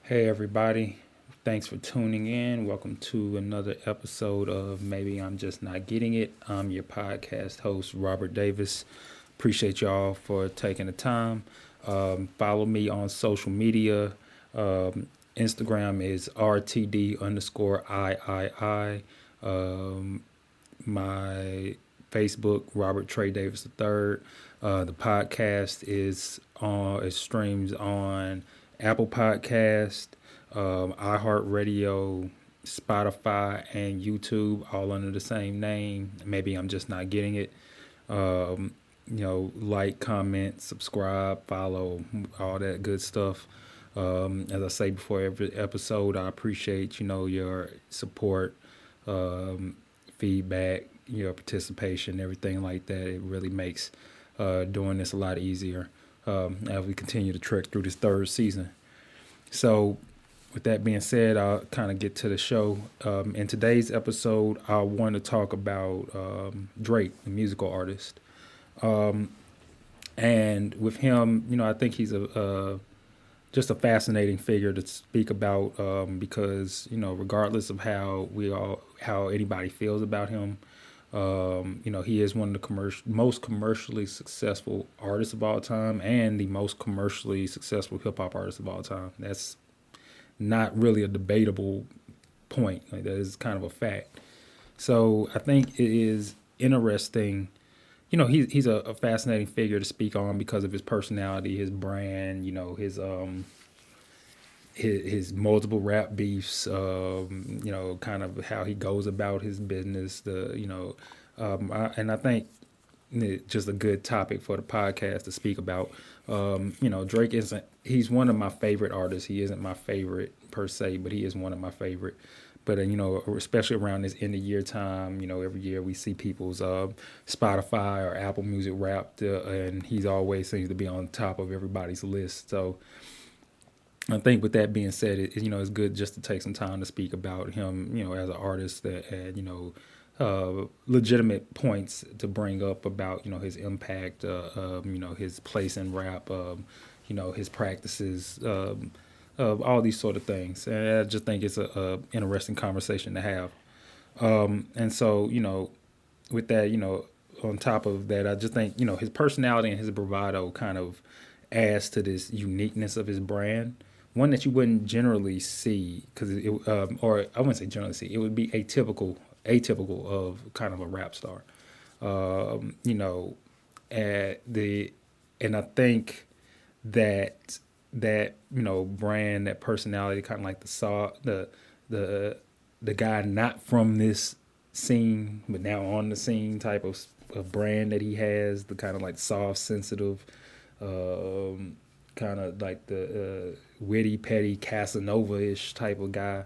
Hey, everybody. Thanks for tuning in. Welcome to another episode of Maybe I'm Just Not Getting It. I'm your podcast host, Robert Davis. Appreciate y'all for taking the time. Follow me on social media. Instagram is RTD underscore III. My Facebook, Robert Trey Davis III. The podcast is on. It streams on Apple Podcast, iHeartRadio, Spotify, and YouTube, all under the same name. Maybe I'm just not getting it. Like, comment, subscribe, follow, all that good stuff. As I say before every episode, I appreciate your support, feedback, your participation, everything like that. It really makes doing this a lot easier as we continue to trek through this third season. So, with that being said, I'll kind of get to the show. In today's episode, I want to talk about Drake, the musical artist. And with him, I think he's a just a fascinating figure to speak about because regardless of how anybody feels about him, he is one of the most commercially successful artists of all time and the most commercially successful hip hop artist of all time. That's not really a debatable point. Like, that is kind of a fact. So I think it is interesting. He's a fascinating figure to speak on because of his personality, his brand, his multiple rap beefs, kind of how he goes about his business. And I think it's just a good topic for the podcast to speak about. Drake isn't. He's one of my favorite artists. He isn't my favorite per se, but he is one of my favorite. But especially around this end of year time, every year we see people's Spotify or Apple Music Wrapped, and he's always seems to be on top of everybody's list. So I think with that being said, it's good just to take some time to speak about him, as an artist that had, legitimate points to bring up about, his impact, his place in rap, his practices, all these sort of things. And I just think it's a interesting conversation to have. And so, with that, on top of that, I just think, his personality and his bravado kind of adds to this uniqueness of his brand, one that you wouldn't generally see because or I wouldn't say generally see, it would be atypical of kind of a rap star. You know, and the and I think that brand, that personality, kind of like the the guy not from this scene but now on the scene type of brand that he has, the kind of like soft, sensitive, kind of like the witty, petty, Casanova-ish type of guy.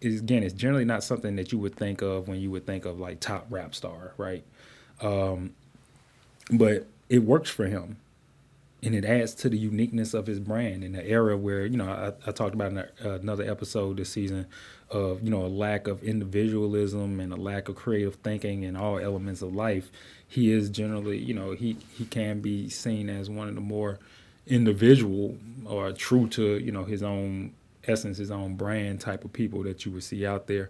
Is again, it's generally not something that you would think of when you would think of like top rap star, right? But it works for him, and it adds to the uniqueness of his brand in the era where I talked about in another episode this season of a lack of individualism and a lack of creative thinking in all elements of life. He is generally, he can be seen as one of the more individual or true to his own essence, his own brand type of people that you would see out there.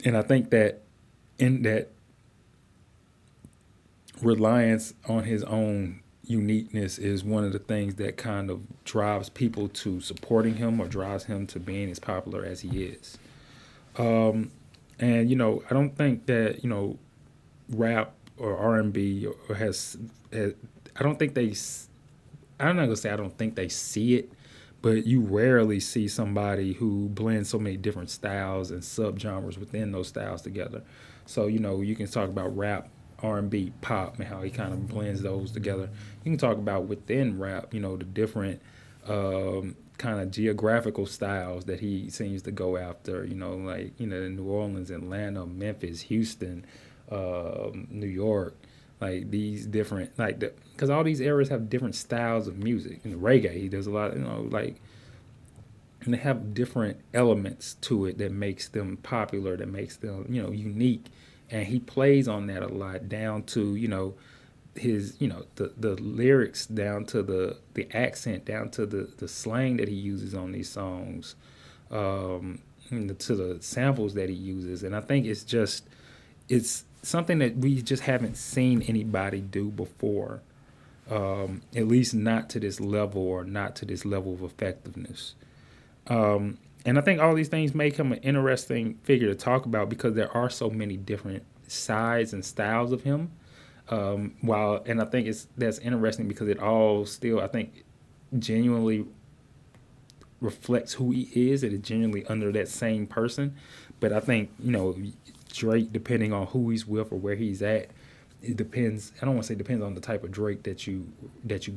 And I think that in that reliance on his own uniqueness is one of the things that kind of drives people to supporting him or drives him to being as popular as he is. And I don't think that rap or R&B has I don't think they. I'm not gonna say I don't think they see it, but you rarely see somebody who blends so many different styles and subgenres within those styles together. So you can talk about rap, R&B, pop, and how he kind of blends those together. You can talk about within rap, the different kind of geographical styles that he seems to go after. Like New Orleans, Atlanta, Memphis, Houston, New York, like these different because all these eras have different styles of music. Reggae, he does a lot, like, and they have different elements to it that makes them popular, that makes them unique, and he plays on that a lot down to his the lyrics down to the accent down to the slang that he uses on these songs, to the samples that he uses. And I think it's something that we just haven't seen anybody do before, at least not to this level, or not to this level of effectiveness. And I think all these things make him an interesting figure to talk about because there are so many different sides and styles of him. And I think that's interesting because it all still, I think, genuinely reflects who he is, and it's genuinely under that same person. But I think Drake, depending on who he's with or where he's at, it depends. I don't want to say depends on the type of Drake that you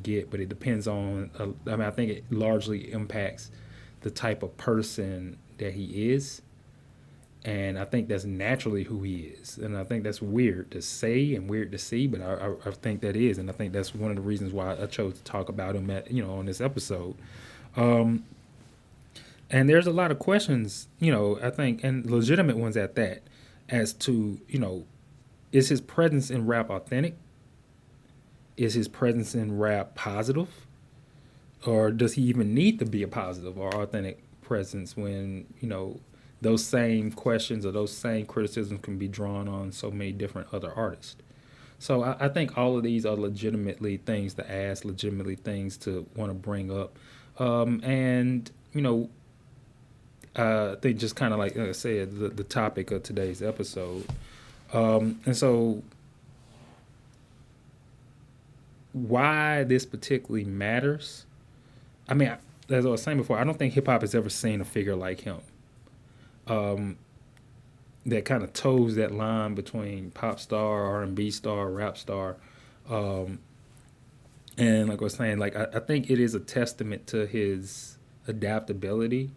get, but it depends on. I mean, I think it largely impacts the type of person that he is, and I think that's naturally who he is. And I think that's weird to say and weird to see, but I think that is, and I think that's one of the reasons why I chose to talk about him on this episode. And there's a lot of questions, I think, and legitimate ones at that, as to is his presence in rap authentic? Is his presence in rap positive? Or does he even need to be a positive or authentic presence when, those same questions or those same criticisms can be drawn on so many different other artists? So I think all of these are legitimately things to ask, legitimately things to want to bring up. And, I think just kind of like I said, the topic of today's episode. And so why this particularly matters, I mean, as I was saying before, I don't think hip hop has ever seen a figure like him, that kind of toes that line between pop star, R&B star, rap star. Um, and like I was saying, like I think it is a testament to his adaptability,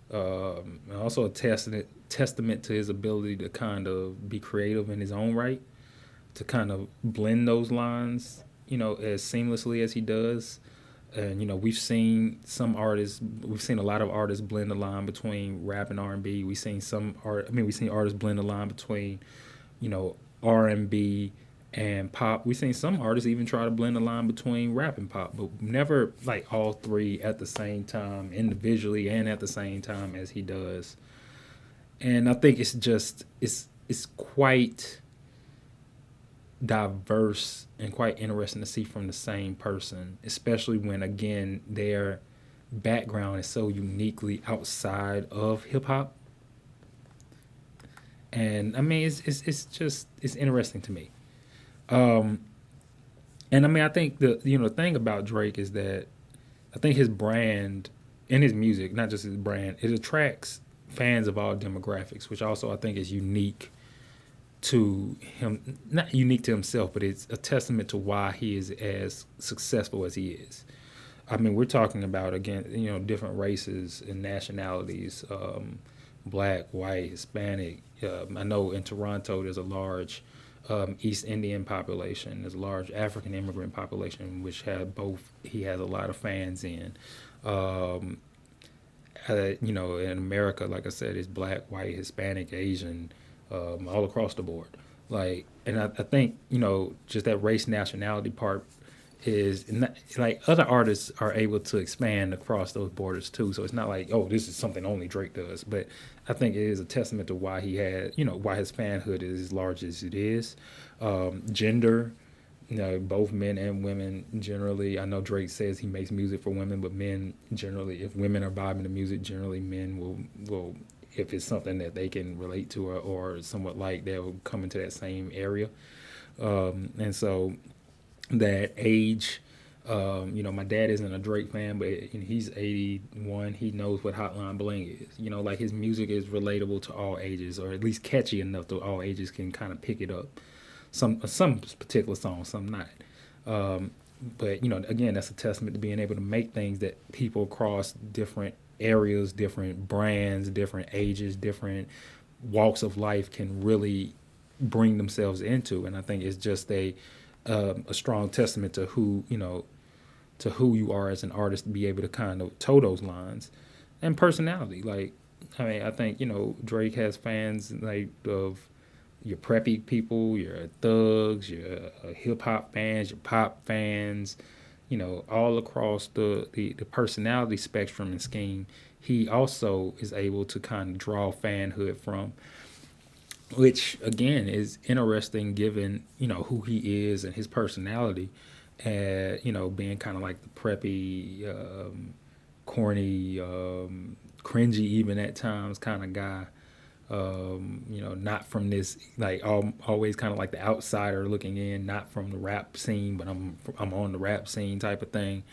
and also a testament to his ability to kind of be creative in his own right, to kind of blend those lines, as seamlessly as he does. And we've seen a lot of artists blend the line between rap and R&B. We've seen artists blend the line between, R&B and pop. We've seen some artists even try to blend the line between rap and pop, but never like all three at the same time, individually and at the same time as he does. And I think it's quite diverse and quite interesting to see from the same person, especially when again their background is so uniquely outside of hip hop. And I mean, it's interesting to me. Um, and I mean, I think the thing about Drake is that I think his brand and his music, not just his brand, it attracts fans of all demographics, which also I think is unique to him, not unique to himself, but it's a testament to why he is as successful as he is. I mean, we're talking about again, different races and nationalities, black, white, Hispanic. I know in Toronto there's a large East Indian population. There's a large African immigrant population, which have both. He has a lot of fans in. Um, in America, like I said, it's black, white, Hispanic, Asian, all across the board. Like, and I think just that race nationality part is not, like other artists are able to expand across those borders too. So it's not like, oh, this is something only Drake does. But I think it is a testament to why why his fanhood is as large as it is. Gender, both men and women generally. I know Drake says he makes music for women, but men generally, if women are vibing to music, generally men will if it's something that they can relate to or somewhat like, they'll come into that same area. And so that age, my dad isn't a Drake fan, but he's 81. He knows what Hotline Bling is. Like his music is relatable to all ages, or at least catchy enough that all ages can kind of pick it up. Some particular songs, some not. But again, that's a testament to being able to make things that people across different areas, different brands, different ages, different walks of life can really bring themselves into. And I think it's just a strong testament to who you are as an artist, to be able to kind of toe those lines, and personality. Like, I mean, I think Drake has fans like of your preppy people, your thugs, your hip hop fans, your pop fans, all across the personality spectrum and scheme. He also is able to kind of draw fanhood from, which again is interesting given who he is and his personality, being kind of like the preppy, corny, cringy even at times kind of guy. Not from this like always kind of like the outsider looking in, not from the rap scene, but I'm on the rap scene type of thing.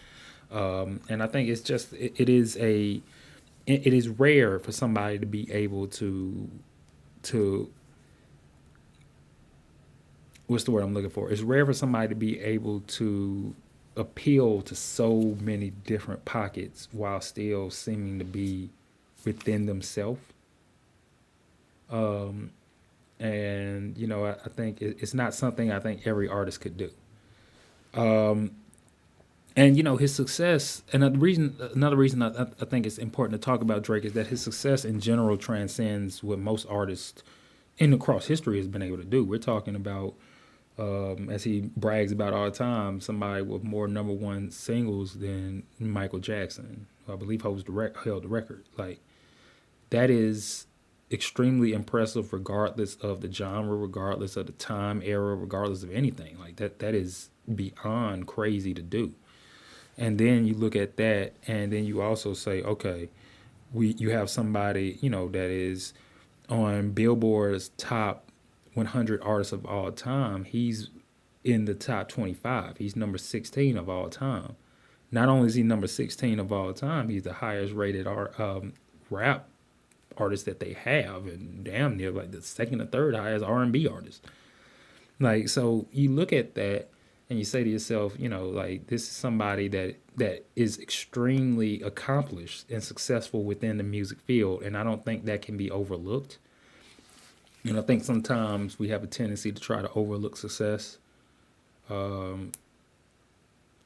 And I think it's just it is rare for somebody to be able to what's the word I'm looking for? It's rare for somebody to be able to appeal to so many different pockets while still seeming to be within themselves. Um, and I think it's not something I think every artist could do. Um, and his success, and another reason I think it's important to talk about Drake is that his success in general transcends what most artists in across history has been able to do. We're talking about, as he brags about all the time, somebody with more number one singles than Michael Jackson, who I believe held the record. Like that is extremely impressive, regardless of the genre, regardless of the time era, regardless of anything. Like that is beyond crazy to do. And then you look at that, and then you also say, okay, you have somebody that is on Billboard's top 100 artists of all time. He's in the top 25. He's number 16 of all time. Not only is he number 16 of all time, he's the highest rated rap artist that they have, and damn near like the second or third highest R&B artist. Like, so you look at that and you say to yourself, like this is somebody that is extremely accomplished and successful within the music field, and I don't think that can be overlooked. And I think sometimes we have a tendency to try to overlook success, um,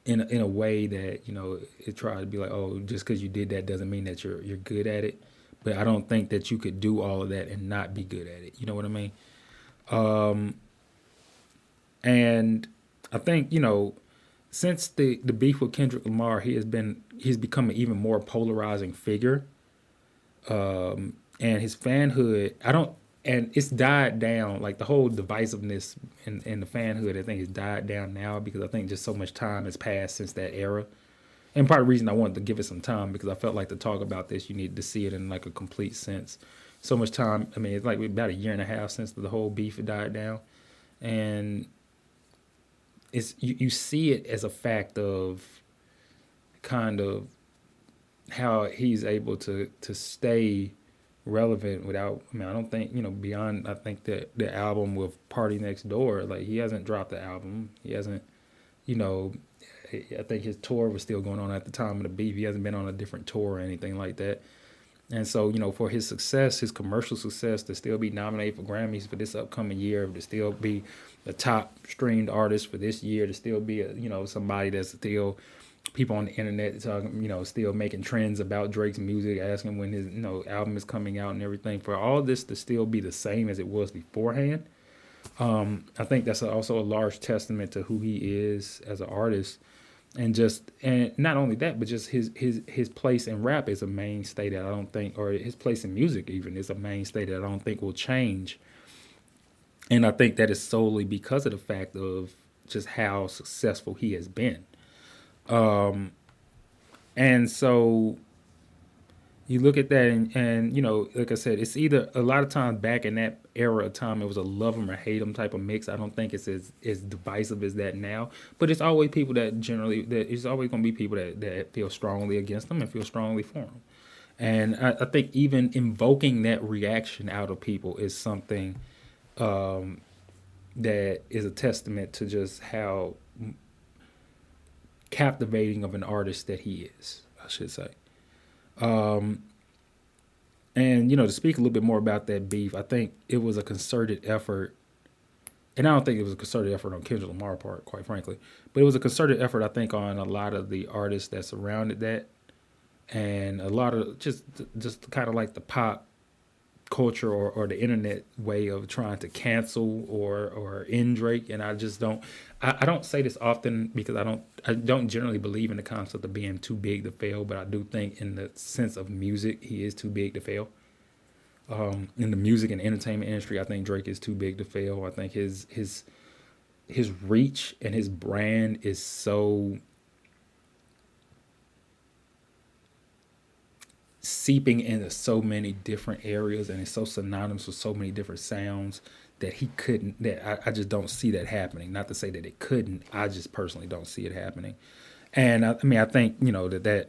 in a way that it tries to be like, oh, just because you did that doesn't mean that you're good at it. But I don't think that you could do all of that and not be good at it. You know what I mean? Um, and I think since the beef with Kendrick Lamar, he's become an even more polarizing figure. And his fanhood, I don't, and it's died down. Like the whole divisiveness and the fanhood, I think, has died down now because I think just so much time has passed since that era. And part of the reason I wanted to give it some time because I felt like to talk about this, you needed to see it in like a complete sense. So much time. I mean, it's like about a year and a half since the whole beef had died down, and you see it as a fact of kind of how he's able to stay relevant without. I mean, I don't think beyond. I think that the album with Party Next Door, like he hasn't dropped the album. He hasn't. You know, I think his tour was still going on at the time of the beef. He hasn't been on a different tour or anything like that. And so, for his success, his commercial success, to still be nominated for Grammys for this upcoming year, to still be the top streamed artist for this year, to still be somebody that's still people on the internet talking, still making trends about Drake's music, asking when his album is coming out and everything. For all this to still be the same as it was beforehand, I think that's also a large testament to who he is as an artist, and not only that, but just his place in rap is a mainstay that I don't think, or his place in music even is a mainstay that I don't think will change. And I think that is solely because of the fact of just how successful he has been. Um, and so you look at that, and like I said, it's either a lot of times back in that era of time, it was a love him or hate him type of mix. I don't think it's as divisive as that now, but it's always people that generally that it's always going to be people that feel strongly against them and feel strongly for them. And I think even invoking that reaction out of people is something, um, that is a testament to just how captivating of an artist that he is, I should say. Um, and to speak a little bit more about that beef, I think it was a concerted effort, and I don't think it was a concerted effort on Kendrick Lamar's part, quite frankly, but it was a concerted effort, I think, on a lot of the artists that surrounded that, and a lot of just kind of like the pop culture or the internet way of trying to cancel or end Drake, and I just don't. I don't say this often because I don't generally believe in the concept of being too big to fail, but I do think in the sense of music, he is too big to fail. In the music and entertainment industry, I think Drake is too big to fail. I think his reach and his brand is so seeping into so many different areas and it's so synonymous with so many different sounds that he couldn't that I just don't see that happening. Not to say that it couldn't, I just personally don't see it happening. And I mean I think that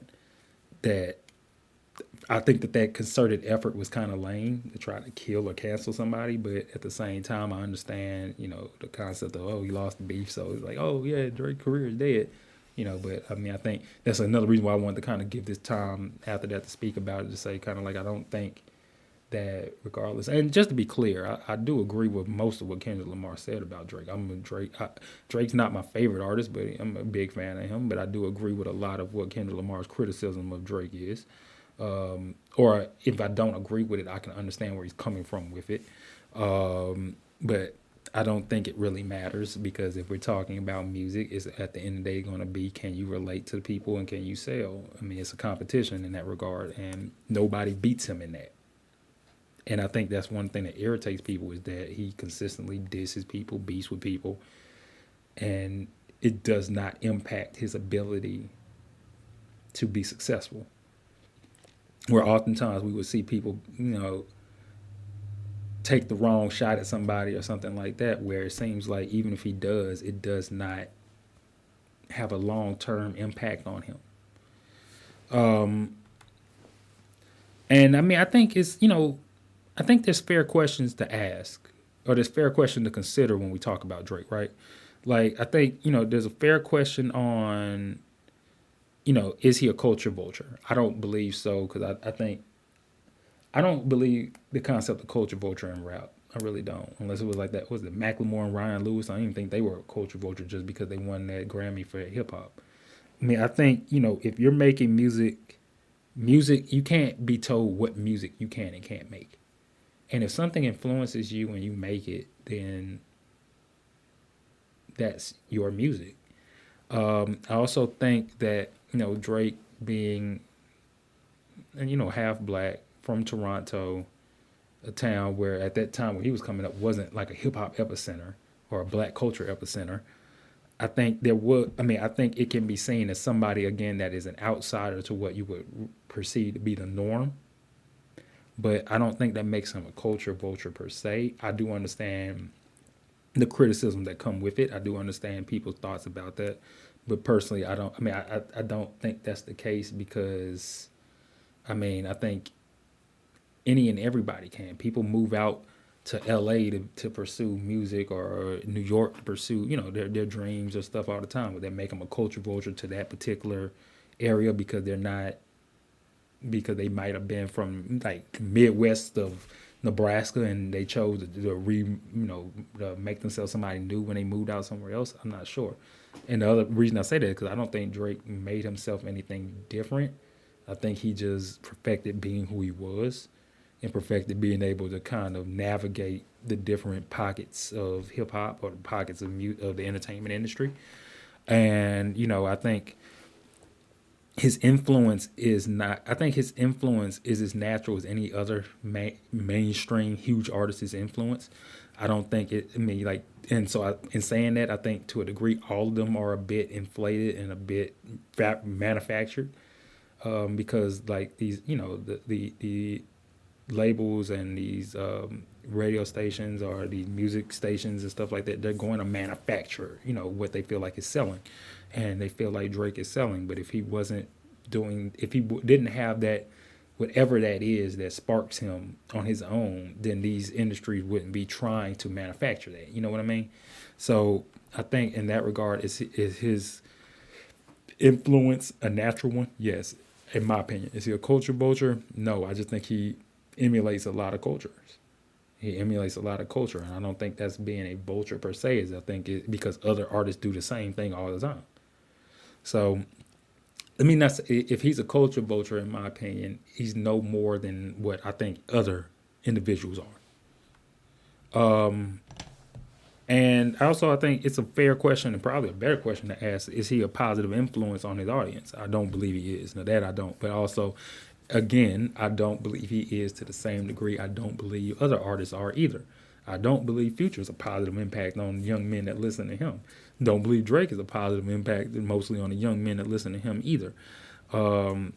I think that concerted effort was kind of lame to try to kill or cancel somebody, but at the same time I understand the concept of, oh, he lost the beef, so it's like, oh yeah, Drake's career is dead. But I mean I think that's another reason why I wanted to kind of give this time after that to speak about it, to say kind of like I don't think that regardless, and just to be clear, I do agree with most of what Kendrick Lamar said about Drake. Drake's not my favorite artist, but I'm a big fan of him. But I do agree with a lot of what Kendrick Lamar's criticism of Drake is. Or if I don't agree with it, I can understand where he's coming from with it. But I don't think it really matters, because if we're talking about music, it's at the end of the day going to be, can you relate to the people and can you sell? I mean, it's a competition in that regard, and nobody beats him in that. And I think that's one thing that irritates people, is that he consistently disses people, beats with people, and it does not impact his ability to be successful. Where oftentimes we would see people, take the wrong shot at somebody or something like that, where it seems like even if he does, it does not have a long term impact on him. And I mean, I think there's fair questions to ask, or there's fair question to consider when we talk about Drake, right? Like, I think, there's a fair question on, is he a culture vulture? I don't believe so, because I think I don't believe the concept of culture vulture in rap. I really don't. Unless it was like that. Was it Macklemore and Ryan Lewis? I don't even think they were a culture vulture just because they won that Grammy for hip hop. I mean, I think, if you're making music, you can't be told what music you can and can't make. And if something influences you and you make it, then that's your music. I also think that, Drake being, half black from Toronto, a town where at that time when he was coming up wasn't like a hip hop epicenter or a black culture epicenter. I think it can be seen as somebody, again, that is an outsider to what you would perceive to be the norm. But I don't think that makes him a culture vulture per se. I do understand the criticism that come with it. I do understand people's thoughts about that. But personally, I don't. I mean, I don't think that's the case, because, I mean, I think any and everybody can. People move out to LA to pursue music, or New York to pursue, their dreams or stuff all the time. But they make them a culture vulture to that particular area because they're not, because they might have been from like Midwest of Nebraska and they chose to make themselves somebody new when they moved out somewhere else. I'm not sure. And the other reason I say that is because I don't think Drake made himself anything different. I think he just perfected being who he was, and perfected being able to kind of navigate the different pockets of hip hop, or the pockets of the entertainment industry. And I think his influence is not. I think his influence is as natural as any other mainstream huge artist's influence. I don't think it. I mean, like, and so in saying that, I think to a degree all of them are a bit inflated and a bit manufactured, because like these, the labels and these radio stations or the music stations and stuff like that, they're going to manufacture, what they feel like is selling, and they feel like Drake is selling. But if he wasn't doing, if he didn't have that, whatever that is that sparks him on his own, then these industries wouldn't be trying to manufacture that. You know what I mean? So I think in that regard, is his influence a natural one? Yes, in my opinion. Is he a culture vulture? No, I just think he emulates a lot of cultures. He emulates a lot of culture, and I don't think that's being a vulture per se. Is I think it because other artists do the same thing all the time. So I mean, that's if he's a culture vulture, in my opinion, he's no more than what I think other individuals are. And also, I think it's a fair question and probably a better question to ask: is he a positive influence on his audience? I don't believe he is. Now that I don't, but also, again, I don't believe he is to the same degree. I don't believe other artists are either. I don't believe Future is a positive impact on young men that listen to him. Don't believe Drake is a positive impact mostly on the young men that listen to him either. Um,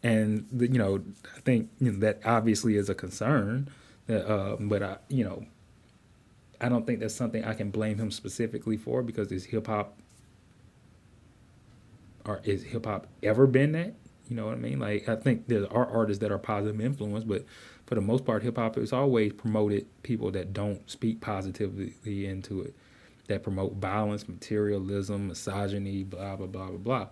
and I think that obviously is a concern. But I don't think that's something I can blame him specifically for because is hip hop ever been that? You know what I mean? Like I think there are artists that are positive influence, but for the most part, hip hop has always promoted people that don't speak positively into it, that promote violence, materialism, misogyny, blah blah blah blah blah.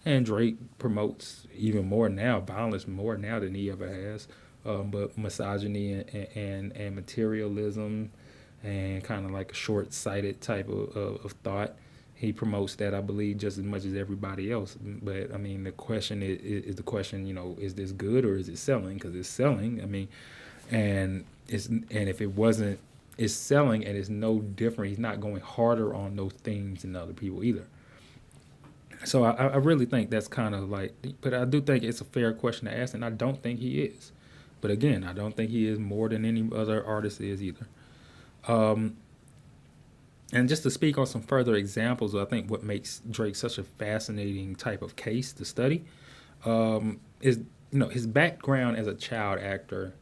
And Drake promotes even more now, violence more now than he ever has, but misogyny and materialism and kind of like a short-sighted type of thought. He promotes that, I believe, just as much as everybody else. But I mean, the question is the question, is this good or is it selling? Because it's selling. I mean, and if it wasn't, it's selling and it's no different. He's not going harder on those things than other people either. So I really think that's kind of like, but I do think it's a fair question to ask, and I don't think he is. But again, I don't think he is more than any other artist is either. Um, and just to speak on some further examples, I think what makes Drake such a fascinating type of case to study is his background as a child actor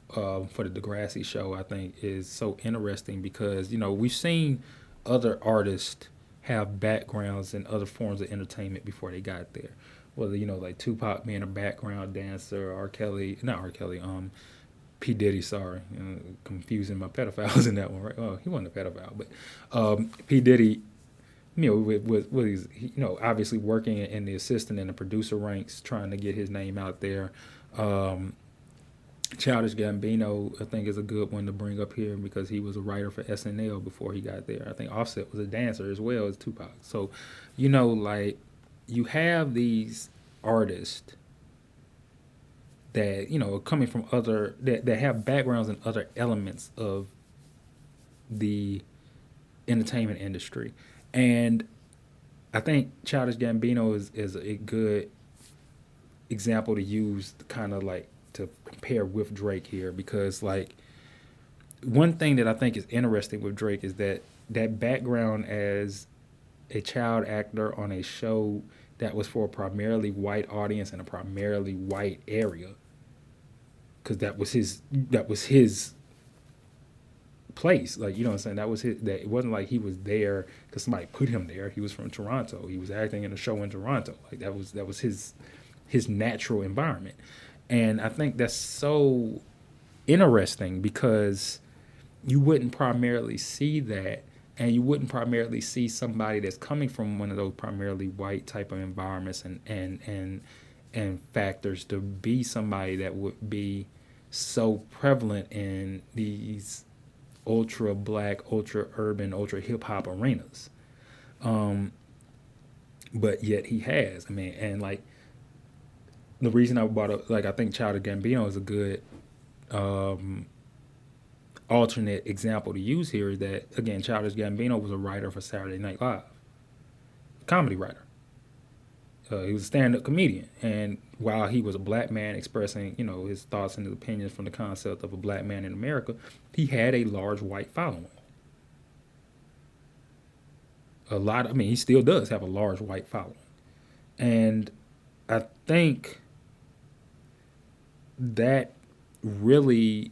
for the Degrassi show. I think is so interesting because we've seen other artists have backgrounds in other forms of entertainment before they got there. Whether like Tupac being a background dancer, R. Kelly, not R. Kelly, P Diddy, sorry, confusing my pedophiles in that one, right? Oh, he wasn't a pedophile, but P Diddy, with his, obviously working in the assistant and the producer ranks, trying to get his name out there. Um, Childish Gambino, I think, is a good one to bring up here because he was a writer for SNL before he got there. I think Offset was a dancer as well as Tupac. So, like you have these artists that are coming from other that have backgrounds in other elements of the entertainment industry, and I think Childish Gambino is a good example to use, kind of like to compare with Drake here, because like one thing that I think is interesting with Drake is that background as a child actor on a show that was for a primarily white audience in a primarily white area, because that was his place. Like, you know what I'm saying? That was his. That it wasn't like he was there because somebody put him there. He was from Toronto. He was acting in a show in Toronto. Like that was his natural environment, and I think that's so interesting because you wouldn't primarily see that, and you wouldn't primarily see somebody that's coming from one of those primarily white type of environments and factors to be somebody that would be so prevalent in these ultra black, ultra urban, ultra hip hop arenas. Um, but yet he has. I mean, and like the reason I brought up, like I think Childish Gambino is a good um, alternate example to use here. Is that again, Childish Gambino was a writer for Saturday Night Live, a comedy writer. He was a stand-up comedian, and while he was a black man expressing, his thoughts and his opinions from the concept of a black man in America, he had a large white following. I mean, he still does have a large white following, and I think that really,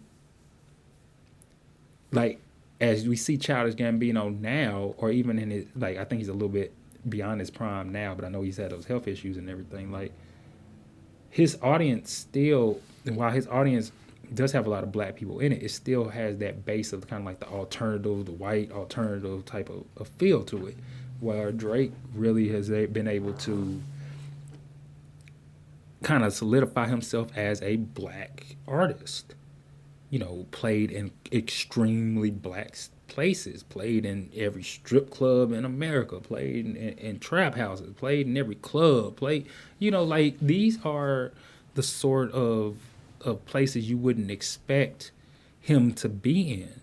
like, as we see Childish Gambino now, or even in his, like, I think he's a little bit beyond his prime now, but I know he's had those health issues and everything. Like, his audience still, while his audience does have a lot of black people in it, it still has that base of kind of like the alternative, the white alternative type of feel to it. Where Drake really has been able to kind of solidify himself as a black artist. Played in extremely black places, played in every strip club in America, played in trap houses, played in every club, played, like these are the sort of of places you wouldn't expect him to be in.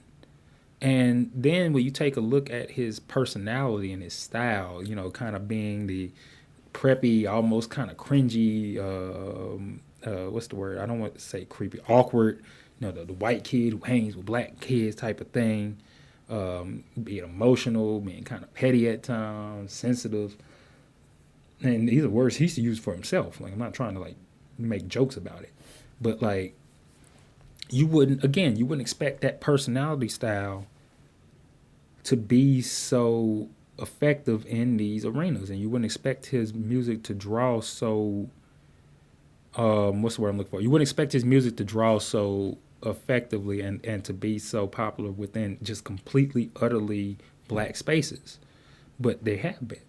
And then when you take a look at his personality and his style, kind of being the preppy, almost kind of cringy, what's the word? I don't want to say creepy, awkward, the white kid who hangs with black kids type of thing, being emotional, being kind of petty at times, sensitive. And these are words he used to use for himself. Like, I'm not trying to like make jokes about it, but like, you wouldn't expect that personality style to be so effective in these arenas, and you wouldn't expect his music to draw so what's the word I'm looking for? You wouldn't expect his music to draw so effectively and to be so popular within just completely, utterly black spaces. But they have been.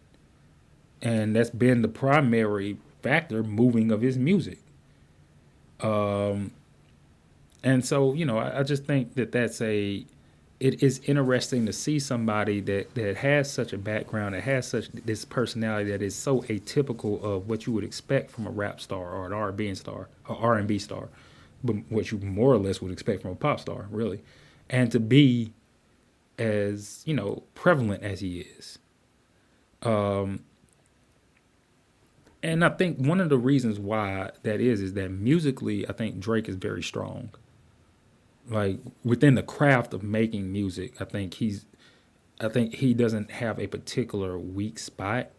And that's been the primary factor moving of his music. Um, and so, I just think that it is interesting to see somebody that has such a background, that has such this personality that is so atypical of what you would expect from a rap star or an R&B star or R&B star, but what you more or less would expect from a pop star, really, and to be as prevalent as he is. Um, and I think one of the reasons why that is that musically, I think Drake is very strong. Like within the craft of making music, I think he doesn't have a particular weak spot.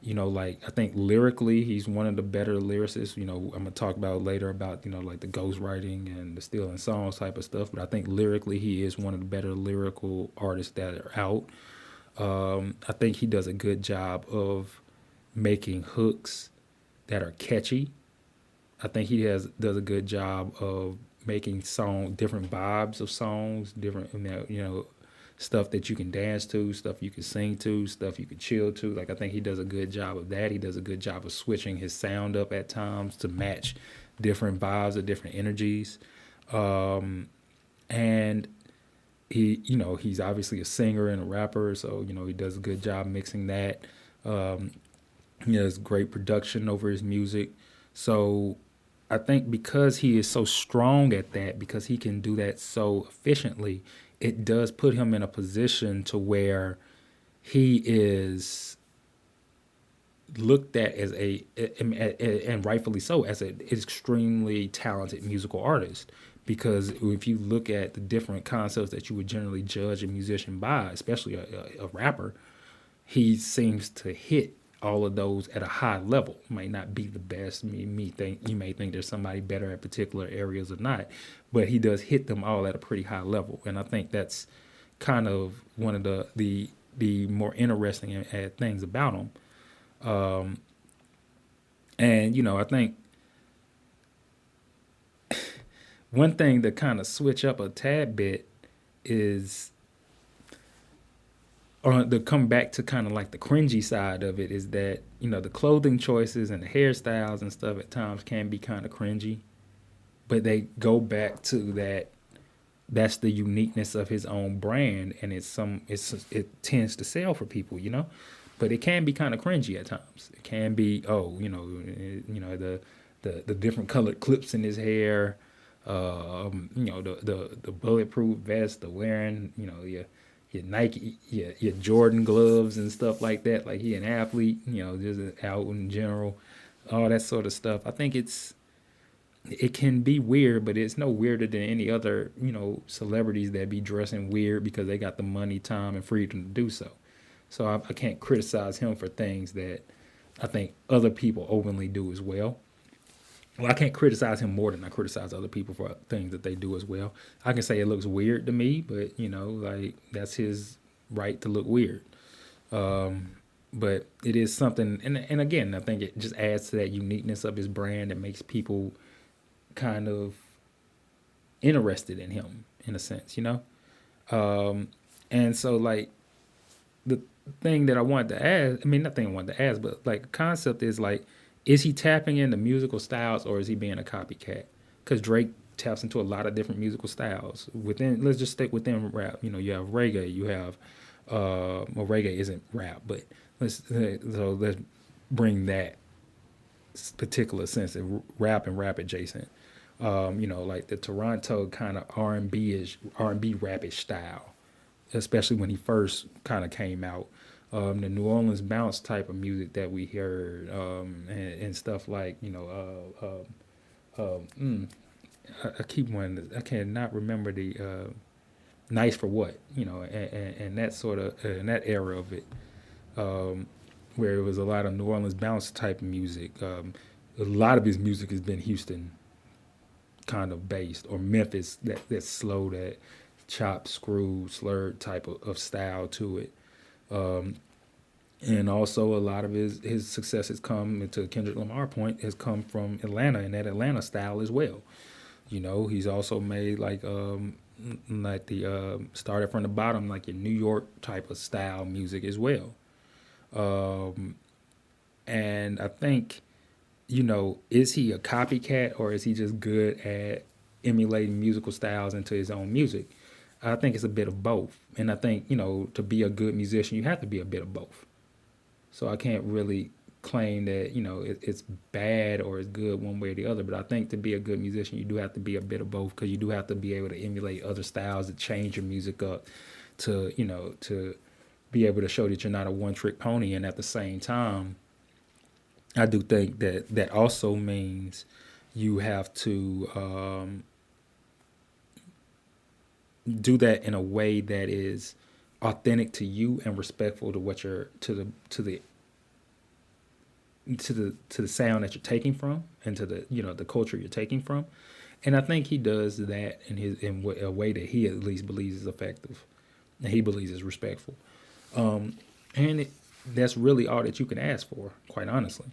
Like I think lyrically, he's one of the better lyricists. I'm gonna talk about later about like the ghostwriting and the stealing songs type of stuff. But I think lyrically, he is one of the better lyrical artists that are out. I think he does a good job of making hooks that are catchy. I think he does a good job of making different vibes of songs, different stuff that you can dance to, stuff you can sing to, stuff you can chill to. Like I think he does a good job of that. He does a good job of switching his sound up at times to match different vibes or different energies. And he's obviously a singer and a rapper, so he does a good job mixing that. Um, he has great production over his music. So I think because he is so strong at that, because he can do that so efficiently, it does put him in a position to where he is looked at as and rightfully so, as an extremely talented musical artist. Because if you look at the different concepts that you would generally judge a musician by, especially a rapper, he seems to hit all of those at a high level. Might not be the best. You may think there's somebody better at particular areas or not, but he does hit them all at a pretty high level. And I think that's kind of one of the more interesting things about him. Um, and I think one thing to kind of switch up a tad bit is or to come back to kind of like the cringy side of it is that the clothing choices and the hairstyles and stuff at times can be kind of cringy, but they go back to that's the uniqueness of his own brand, and it tends to sell for people. But it can be kind of cringy at times. It can be the different colored clips in his hair, the bulletproof vest, the wearing your Nike, your Jordan gloves and stuff like that. Like he an athlete, just out in general, all that sort of stuff. I think it can be weird, but it's no weirder than any other, celebrities that be dressing weird because they got the money, time, and freedom to do so. So I can't criticize him for things that I think other people openly do as well. Well, I can't criticize him more than I criticize other people for things that they do as well. I can say it looks weird to me, but like that's his right to look weird. Um, but it is something, and again, I think it just adds to that uniqueness of his brand that makes people kind of interested in him in a sense. And so like the thing that I wanted to ask, I mean, nothing I wanted to ask, but like the concept is like, is he tapping into musical styles or is he being a copycat? Because Drake taps into a lot of different musical styles. Let's just stick within rap. You have reggae, you have, well, reggae isn't rap, but let's bring that particular sense of rap and rap adjacent. Like the Toronto kind of R&B rapish style, especially when he first kind of came out. The New Orleans bounce type of music that we heard, and stuff like I keep one. I cannot remember the nice for what and that sort of in that era of it, where it was a lot of New Orleans bounce type of music. A lot of his music has been Houston kind of based, or Memphis, that slow, that chop, screw, slurred type of style to it. And also a lot of his success has come, to Kendrick Lamar point, has come from Atlanta and that Atlanta style as well. He's also made like the started from the bottom, like your New York type of style music as well. And I think, is he a copycat or is he just good at emulating musical styles into his own music? I think it's a bit of both. And I think, to be a good musician, you have to be a bit of both. So I can't really claim that, it's bad or it's good one way or the other. But I think to be a good musician, you do have to be a bit of both, because you do have to be able to emulate other styles, to change your music up, to be able to show that you're not a one trick pony. And at the same time, I do think that that also means you have to do that in a way that is authentic to you and respectful to what you're to the sound that you're taking from, and to the the culture you're taking from. And I think he does that a way that he at least believes is effective, and he believes is respectful. And that's really all that you can ask for, quite honestly.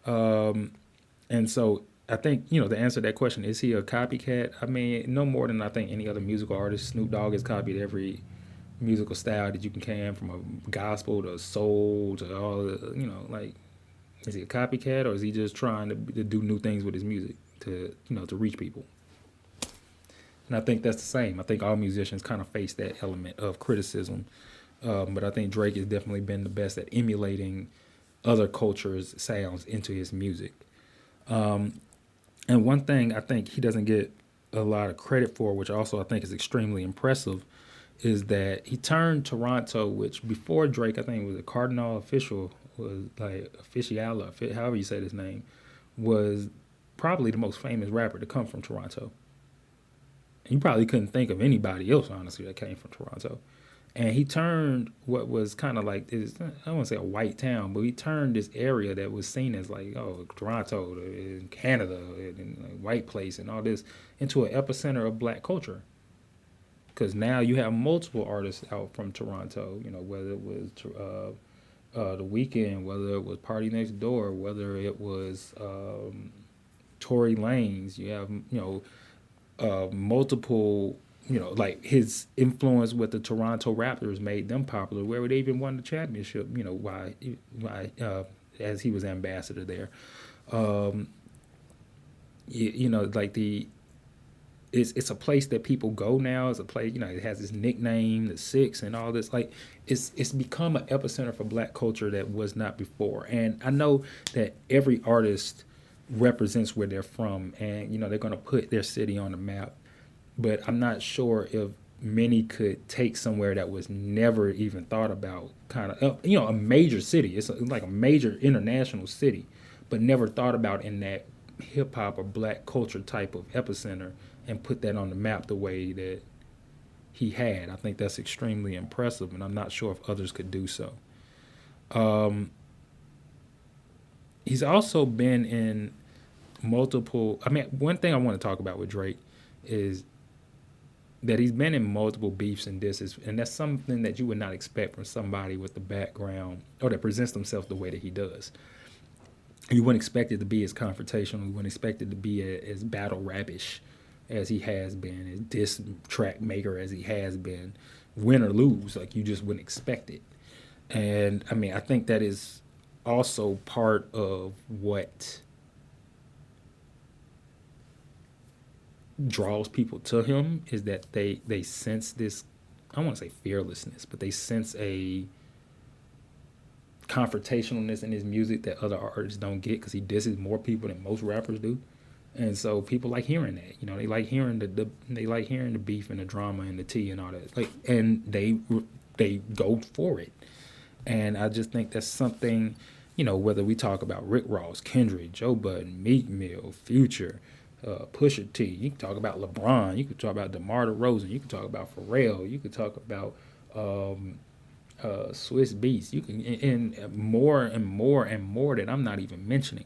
And so I think, the answer to that question, is he a copycat? I mean, no more than I think any other musical artist. Snoop Dogg has copied every musical style that you can, from a gospel to soul to all the, like, is he a copycat, or is he just trying to do new things with his music to, to reach people? And I think that's the same. I think all musicians kind of face that element of criticism. But I think Drake has definitely been the best at emulating other cultures' sounds into his music. And one thing I think he doesn't get a lot of credit for, which also I think is extremely impressive, is that he turned Toronto, which before Drake, I think it was a Cardinal official, was like official, however you say his name, was probably the most famous rapper to come from Toronto. You probably couldn't think of anybody else, honestly, that came from Toronto. And he turned what was kind of like this, I don't want to say a white town, but he turned this area that was seen as like, oh, Toronto in Canada, and like white place and all this, into an epicenter of black culture. Because now you have multiple artists out from Toronto, whether it was The Weeknd, whether it was Party Next Door, whether it was Tory Lanez. You have, multiple, like his influence with the Toronto Raptors made them popular, where they even won the championship, as he was ambassador there. Um, like it's a place that people go now. It's a place, it has this nickname, the Six, and all this. Like, it's become an epicenter for black culture that was not before. And I know that every artist represents where they're from, and they're going to put their city on the map. But I'm not sure if many could take somewhere that was never even thought about, kind of, a major city. It's like a major international city, but never thought about in that hip hop or black culture type of epicenter, and put that on the map the way that he had. I think that's extremely impressive, and I'm not sure if others could do so. Um, he's also been in multiple. I mean, one thing I want to talk about with Drake is that he's been in multiple beefs and disses, and that's something that you would not expect from somebody with the background, or that presents themselves the way that he does. You wouldn't expect it to be as confrontational. You wouldn't expect it to be as battle rapish as he has been, as diss track maker as he has been, win or lose. Like, you just wouldn't expect it. And I mean, I think that is also part of what draws people to him, is that they sense this, I don't want to say fearlessness, but they sense a confrontationalness in his music that other artists don't get, because he disses more people than most rappers do. And so people like hearing that. They like hearing they like hearing the beef and the drama and the tea and all that. Like, and they go for it. And I just think that's something, whether we talk about Rick Ross, Kendrick, Joe Budden, Meek Mill, Future, Pusha T, you can talk about LeBron, you can talk about DeMar DeRozan, you can talk about Pharrell, you can talk about Swiss Beats, you can, and more and more and more that I'm not even mentioning.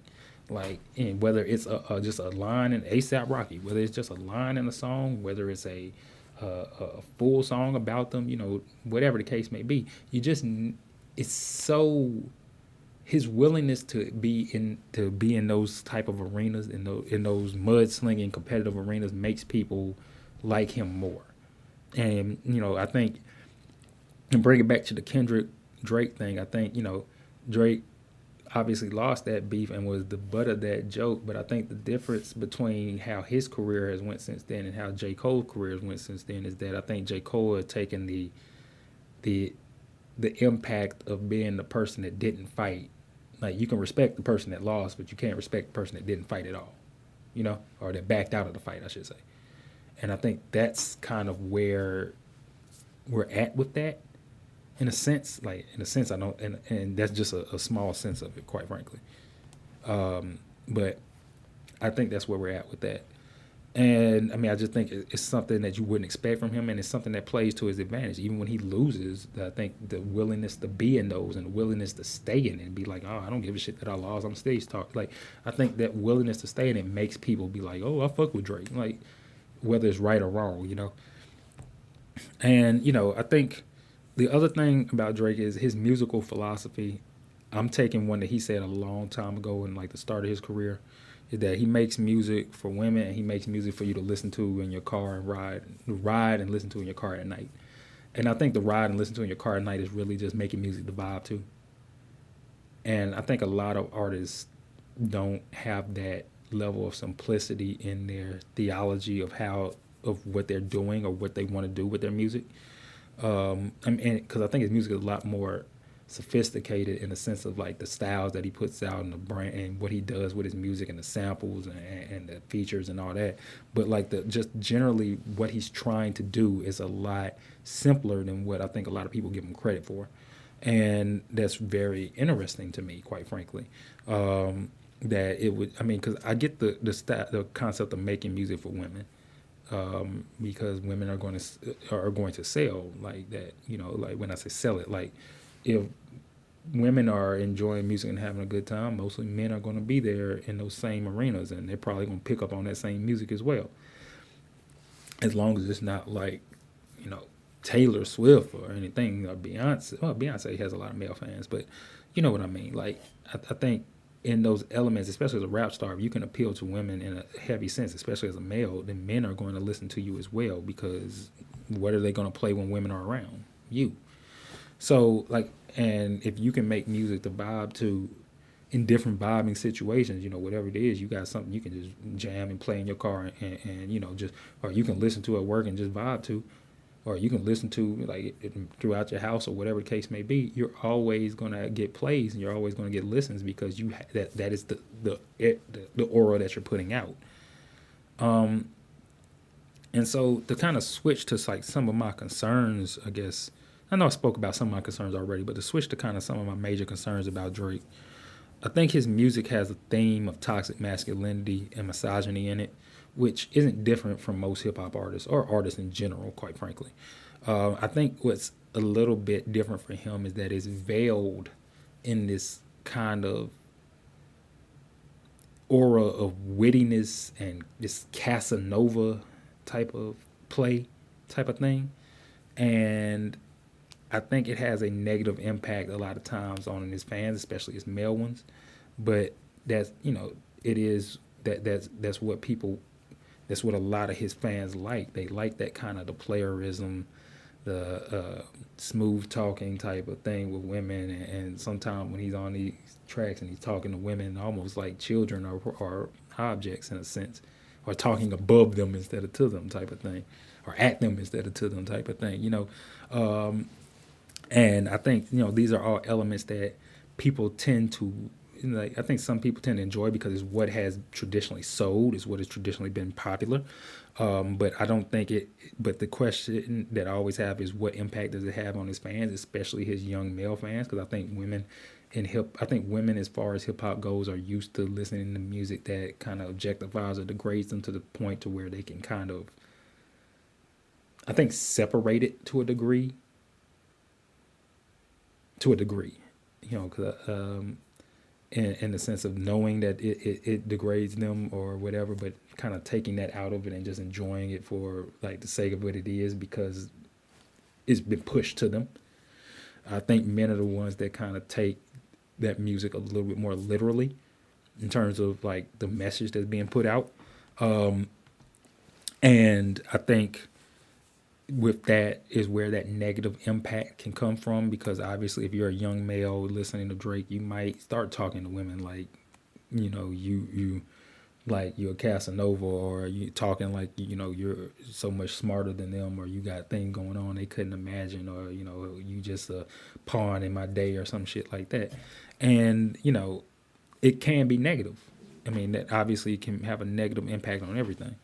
Like, and whether it's just a line in ASAP Rocky, whether it's just a line in a song, whether it's a full song about them, whatever the case may be, it's so his willingness to be in those type of arenas, in those mudslinging competitive arenas, makes people like him more. And I think, and bring it back to the Kendrick Drake thing, I think Drake obviously lost that beef and was the butt of that joke. But I think the difference between how his career has went since then and how J. Cole's career has went since then is that I think J. Cole has taken the the impact of being the person that didn't fight. Like, you can respect the person that lost, but you can't respect the person that didn't fight at all, or that backed out of the fight, I should say. And I think that's kind of where we're at with that, in a sense. Like, in a sense, I don't, and that's just a small sense of it, quite frankly. But I think that's where we're at with that. And I mean, I just think it's something that you wouldn't expect from him, and it's something that plays to his advantage. Even when he loses, I think the willingness to be in those and the willingness to stay in it and be like, oh, I don't give a shit that I lost. I'm stage talk. Like, I think that willingness to stay in it makes people be like, oh, I fuck with Drake. Like, whether it's right or wrong. And, I think the other thing about Drake is his musical philosophy. I'm taking one that he said a long time ago in like the start of his career, is that he makes music for women and he makes music for you to listen to in your car and ride and listen to in your car at night. And I think the ride and listen to in your car at night is really just making music to vibe to. And I think a lot of artists don't have that level of simplicity in their theology of what they're doing or what they want to do with their music. I mean, because I think his music is a lot more sophisticated in the sense of like the styles that he puts out and the brand and what he does with his music and the samples and the features and all that. But like the just generally what he's trying to do is a lot simpler than what I think a lot of people give him credit for, and that's very interesting to me, quite frankly. That it would, I mean, because I get the concept of making music for women, because women are going to sell like that. Like when I say sell it, like if women are enjoying music and having a good time, mostly men are going to be there in those same arenas, and they're probably going to pick up on that same music as well. As long as it's not like, you know, Taylor Swift or anything, or Beyonce. Well, Beyonce has a lot of male fans, but you know what I mean. Like, I think in those elements, especially as a rap star, if you can appeal to women in a heavy sense, especially as a male, then men are going to listen to you as well, because what are they going to play when women are around? You. So, like, and if you can make music to vibe to in different vibing situations, whatever it is, you got something you can just jam and play in your car, and just, or you can listen to at work and just vibe to, or you can listen to like throughout your house or whatever the case may be. You're always gonna get plays and you're always gonna get listens, because that is the aura that you're putting out. And so to kind of switch to like some of my concerns, I guess I know I spoke about some of my concerns already, but to switch to kind of some of my major concerns about Drake, I think his music has a theme of toxic masculinity and misogyny in it, which isn't different from most hip hop artists or artists in general, quite frankly. I think what's a little bit different for him is that it's veiled in this kind of aura of wittiness and this Casanova type of play, type of thing. And I think it has a negative impact a lot of times on his fans, especially his male ones. But that's, it is that's what people, that's what a lot of his fans like. They like that kind of the playerism, the smooth talking type of thing with women, and sometimes when he's on these tracks and he's talking to women almost like children or objects in a sense, or talking above them instead of to them type of thing, or at them instead of to them type of thing. And I think these are all elements that people tend to like I think some people tend to enjoy because it's what has traditionally sold, is what has traditionally been popular. But I don't think it. But the question that I always have is what impact does it have on his fans, especially his young male fans? Because I think women, as far as hip hop goes, are used to listening to music that kind of objectifies or degrades them to the point to where they can kind of, I think, separate it to a degree, you know, 'cause, in the sense of knowing that it degrades them or whatever, but kind of taking that out of it and just enjoying it for like the sake of what it is because it's been pushed to them. I think men are the ones that kind of take that music a little bit more literally in terms of like the message that's being put out. And I think with that is where that negative impact can come from because obviously if you're a young male listening to Drake, you might start talking to women like, you like you're a Casanova, or you talking like you're so much smarter than them, or you got things going on they couldn't imagine, or you just a pawn in my day or some shit like that. And it can be negative. I mean, that obviously can have a negative impact on everything.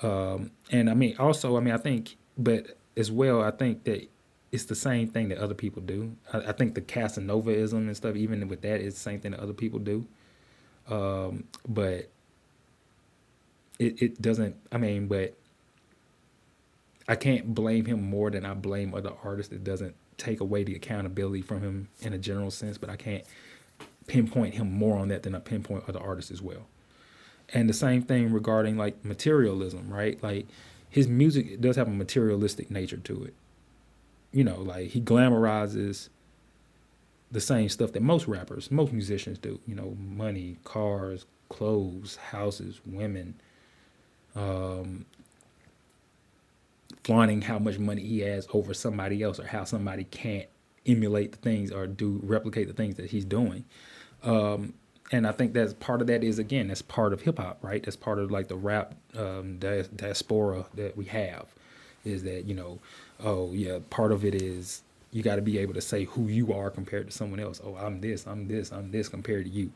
And I mean, also, I mean, I think, but as well, I think that it's the same thing that other people do. I think the Casanovaism and stuff, even with that, is the same thing that other people do. But it doesn't, I mean, but I can't blame him more than I blame other artists. It doesn't take away the accountability from him in a general sense, but I can't pinpoint him more on that than I pinpoint other artists as well. And the same thing regarding like materialism, right? Like his music does have a materialistic nature to it. Like he glamorizes the same stuff that most rappers, most musicians do. Money, cars, clothes, houses, women, flaunting how much money he has over somebody else, or how somebody can't emulate the things or do replicate the things that he's doing. And I think that's part of that is, again, that's part of hip hop, right? That's part of like the rap diaspora that we have, is that oh yeah, part of it is you got to be able to say who you are compared to someone else. Oh, I'm this, I'm this, I'm this compared to you,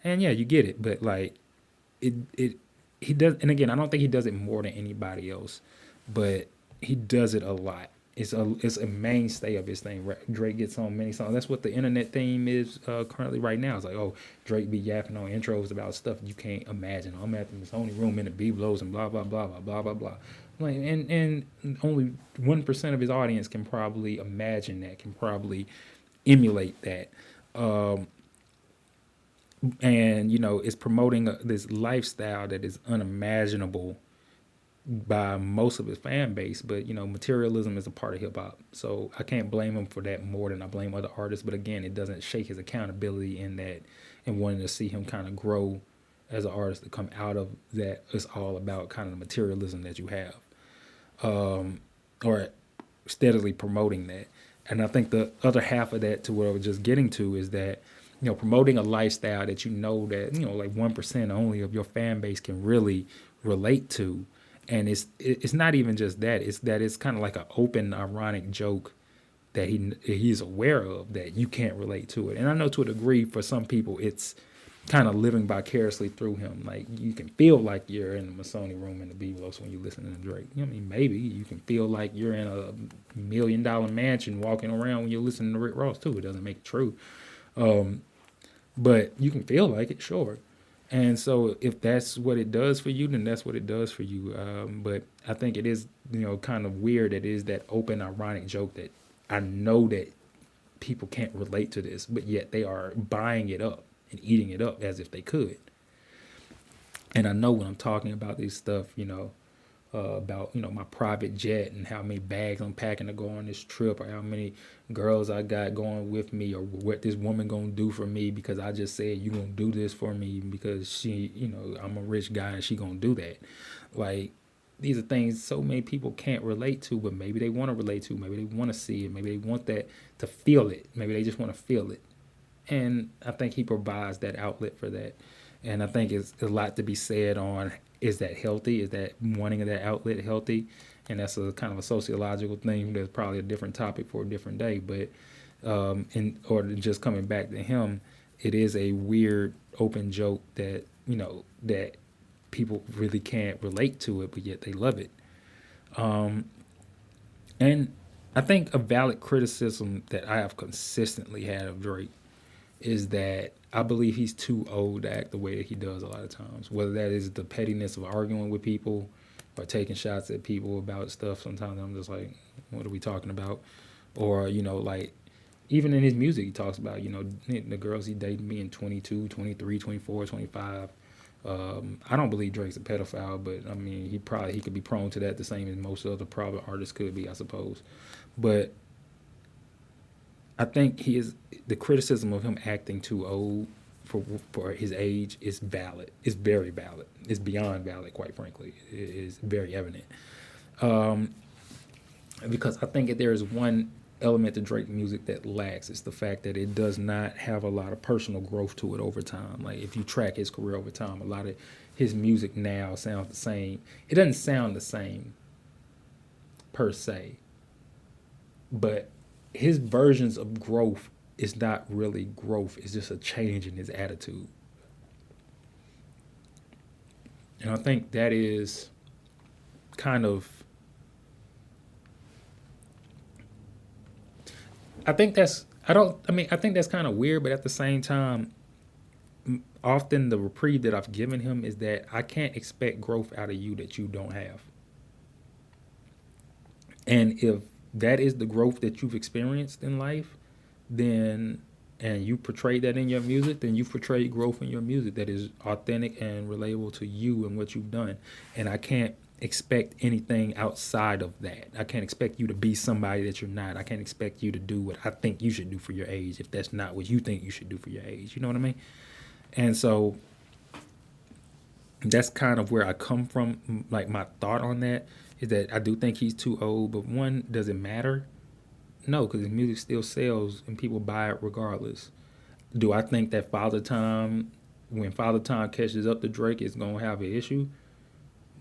and yeah, you get it. But like it he does, and again, I don't think he does it more than anybody else, but he does it a lot. It's a mainstay of his thing. Drake gets on many songs. That's what the internet theme is currently right now. It's like, oh, Drake be yapping on intros about stuff you can't imagine. I'm at the Sony room in the Biblos and blah blah blah blah blah blah blah. Like, and only 1% of his audience can probably imagine that, can probably emulate that. And it's promoting this lifestyle that is unimaginable by most of his fan base. But materialism is a part of hip hop, so I can't blame him for that more than I blame other artists. But again, it doesn't shake his accountability in that, and wanting to see him kind of grow as an artist to come out of that. It's all about kind of the materialism that you have, or steadily promoting that. And I think the other half of that, to what I was just getting to, is that promoting a lifestyle that that like 1% only of your fan base can really relate to. And it's not even just that, it's that it's kind of like an open ironic joke that he's aware of, that you can't relate to it. And I know to a degree for some people it's kind of living vicariously through him. Like you can feel like you're in the Masoni room in the Biblos when you listen to Drake. I mean, maybe you can feel like you're in a $1 million mansion walking around when you're listening to Rick Ross too. It doesn't make it true, but you can feel like it, sure. And so if that's what it does for you, then that's what it does for you. But I think it is, kind of weird. It is that open, ironic joke that I know that people can't relate to this, but yet they are buying it up and eating it up as if they could. And I know when I'm talking about this stuff, about my private jet and how many bags I'm packing to go on this trip, or how many girls I got going with me, or what this woman gonna do for me because I just said you gonna do this for me because she, I'm a rich guy and she gonna do that. Like, these are things so many people can't relate to, but maybe they want to relate to. Maybe they want to see it. Maybe they want that to feel it. Maybe they just want to feel it. And I think he provides that outlet for that. And I think it's a lot to be said on, is that healthy? Is that wanting of that outlet healthy? And that's a kind of a sociological thing. That's probably a different topic for a different day. But in order to just coming back to him, it is a weird open joke that that people really can't relate to it, but yet they love it. And I think a valid criticism that I have consistently had of Drake is that I believe he's too old to act the way that he does a lot of times. Whether that is the pettiness of arguing with people or taking shots at people about stuff. Sometimes I'm just like, what are we talking about? Or, like, even in his music, he talks about, the girls he dated being 22, 23, 24, 25. I don't believe Drake's a pedophile, but I mean, he could be prone to that the same as most other probably artists could be, I suppose. But I think the criticism of him acting too old for his age is valid. It's very valid. It's beyond valid, quite frankly. It is very evident. Um, because I think if there is one element to Drake music that lacks, it's the fact that it does not have a lot of personal growth to it over time. Like if you track his career over time, a lot of his music now sounds the same. It doesn't sound the same per se, but his versions of growth is not really growth. It's just a change in his attitude. And I think that is kind of I think that's I don't I mean I think that's kind of weird, but at the same time, often the reprieve that I've given him is that I can't expect growth out of you that you don't have. And if that is the growth that you've experienced in life, then and you portray that in your music, then you've portrayed growth in your music that is authentic and relatable to you and what you've done. And I can't expect anything outside of that. I can't expect you to be somebody that you're not. I can't expect you to do what I think you should do for your age if that's not what you think you should do for your age. You know what I mean? And so that's kind of where I come from. Like my thought on that is that I do think he's too old, but one, does it matter? No, because his music still sells and people buy it regardless. Do I think that Father Time, when Father Time catches up to Drake, is gonna have an issue?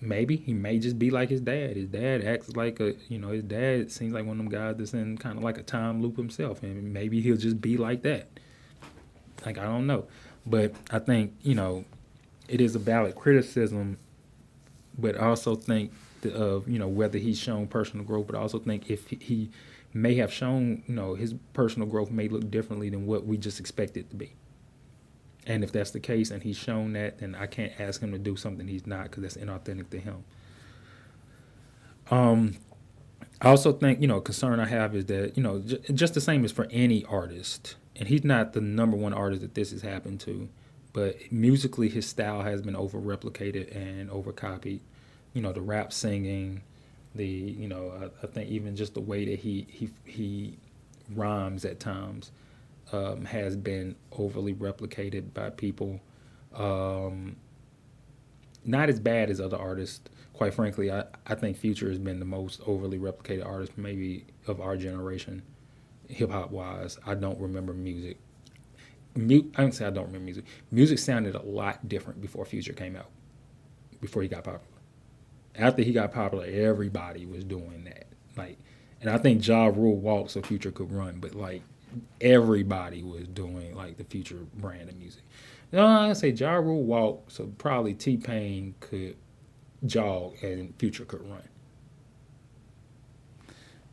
Maybe he may just be like his dad. His dad acts like his dad seems like one of them guys that's in kind of like a time loop himself, and maybe he'll just be like that. Like I don't know, but I think it is a valid criticism, but I also think of whether he's shown personal growth, but I also think if he may have shown his personal growth may look differently than what we just expect it to be. And if that's the case and he's shown that, then I can't ask him to do something he's not because that's inauthentic to him. Um, I also think, concern I have is that, just the same as for any artist, and he's not the number one artist that this has happened to, but musically his style has been over replicated and over copied. The rap singing, I think even just the way that he rhymes at times has been overly replicated by people. Um, Not as bad as other artists. Quite frankly, I think Future has been the most overly replicated artist maybe of our generation, hip hop wise. I don't remember music. I don't say I don't remember music. Music sounded a lot different before Future came out, before he got popular. After he got popular, everybody was doing that. Like, and I think Ja Rule walked so Future could run, but like everybody was doing like the Future brand of music. No, I say Ja Rule walked, so probably T Pain could jog and Future could run.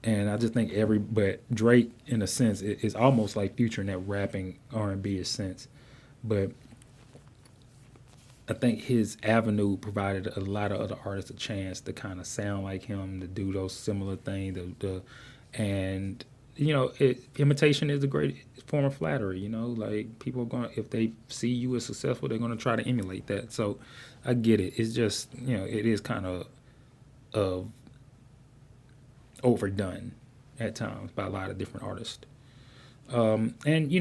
And I just think but Drake, in a sense, is almost like Future in that rapping R&B sense. But I think his avenue provided a lot of other artists a chance to kind of sound like him, to do those similar things, and imitation is a great form of flattery. Like people are going, if they see you as successful, they're going to try to emulate that. So I get it. It's just it is kind of uh, overdone at times by a lot of different artists. And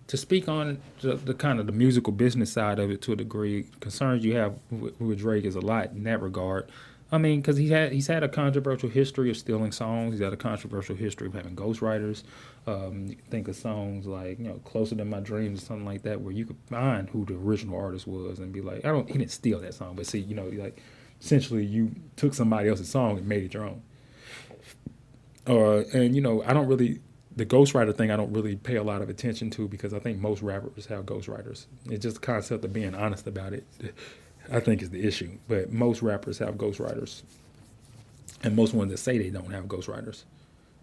to speak on the kind of the musical business side of it to a degree, concerns you have with Drake is a lot in that regard. I mean, because he's had a controversial history of stealing songs. He's had a controversial history of having ghostwriters. You can think of songs like "Closer Than My Dreams" or something like that, where you could find who the original artist was and be like, He didn't steal that song, but see, like essentially you took somebody else's song and made it your own. And I don't really The ghostwriter thing I don't really pay a lot of attention to because I think most rappers have ghostwriters. It's just the concept of being honest about it. I think is the issue. But most rappers have ghostwriters, and most ones that say they don't have ghostwriters,